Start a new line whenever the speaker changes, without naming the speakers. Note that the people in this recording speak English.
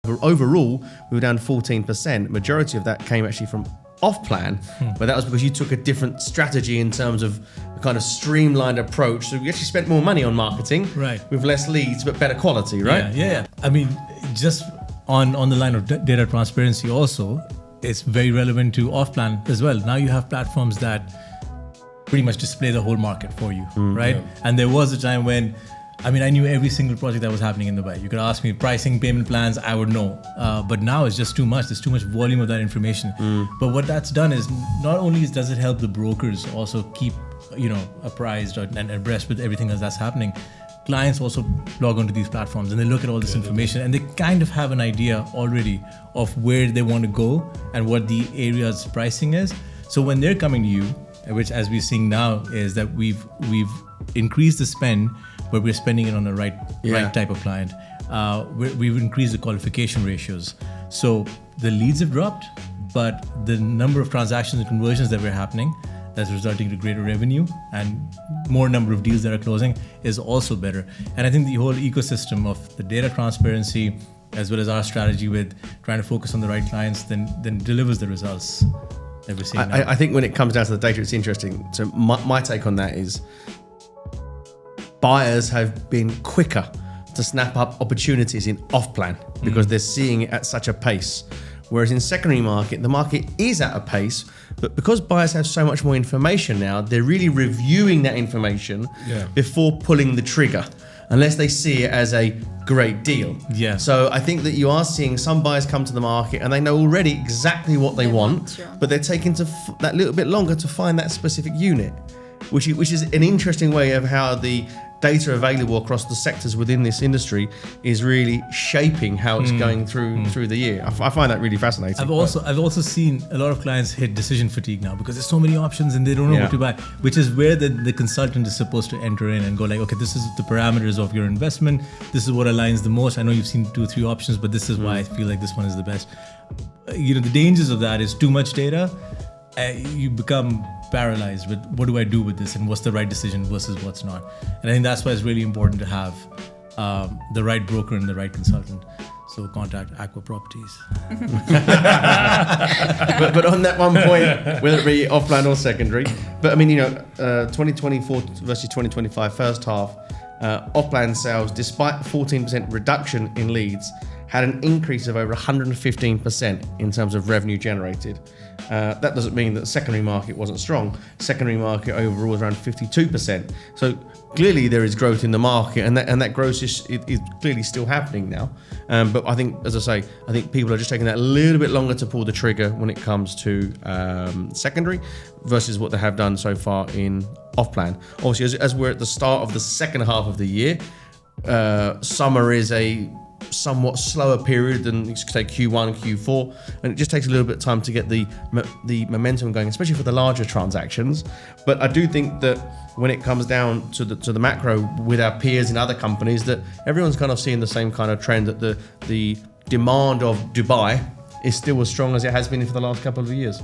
Overall, we were down 14%. Majority of that came actually from off-plan, but that was because you took a different strategy in terms of a kind of streamlined approach. So we actually spent more money on marketing,
right,
with less leads, but better quality, right?
Yeah. I mean, just on the line of data transparency also, it's very relevant to off-plan as well. Now you have platforms that pretty much display the whole market for you, right? Yeah. And there was a time when, I mean, I knew every single project that was happening in Dubai. You could ask me pricing, payment plans, I would know. But now it's just too much. There's too much volume of that information. But what that's done is not only does it help the brokers also keep, apprised and abreast with everything else that's happening, clients also log onto these platforms and they look at all this information and they kind of have an idea already of where they want to go and what the area's pricing is. So when they're coming to you, which as we're seeing now is that we've increased the spend, but we're spending it on the right type of client. We've increased the qualification ratios. So the leads have dropped, but the number of transactions and conversions that were happening, that's resulting to greater revenue and more number of deals that are closing is also better. And I think the whole ecosystem of the data transparency, as well as our strategy with trying to focus on the right clients, then delivers the results that we're seeing now.
I think when it comes down to the data, it's interesting. So my take on that is buyers have been quicker to snap up opportunities in off-plan because they're seeing it at such a pace. Whereas in secondary market, the market is at a pace, but because buyers have so much more information now, they're really reviewing that information before pulling the trigger, unless they see it as a great deal.
Yeah.
So I think that you are seeing some buyers come to the market and they know already exactly what they want, but they're taking that little bit longer to find that specific unit, which is an interesting way of how the data available across the sectors within this industry is really shaping how it's going through the year. I find that really fascinating.
I've also seen a lot of clients hit decision fatigue now because there's so many options and they don't know what to buy, which is where the consultant is supposed to enter in and go like, okay, this is the parameters of your investment. This is what aligns the most. I know you've seen 2 or 3 options, but this is why I feel like this one is the best. The dangers of that is too much data. You become paralyzed with what do I do with this and what's the right decision versus what's not. And I think that's why it's really important to have the right broker and the right consultant. So contact AQUA Properties.
but on that one point, whether it be off-plan or secondary, but I mean, 2024 versus 2025 first half, off-plan sales, despite a 14% reduction in leads, had an increase of over 115% in terms of revenue generated. That doesn't mean that the secondary market wasn't strong. Secondary market overall was around 52%. So clearly there is growth in the market, and that growth is clearly still happening now. But I think, as I say, I think people are just taking that a little bit longer to pull the trigger when it comes to secondary versus what they have done so far in off-plan. Obviously, as we're at the start of the second half of the year, summer is a somewhat slower period than say Q1 and Q4, and it just takes a little bit of time to get the momentum going, especially for the larger transactions. But I do think that when it comes down to the macro with our peers in other companies, that everyone's kind of seeing the same kind of trend, that the demand of Dubai is still as strong as it has been for the last couple of years.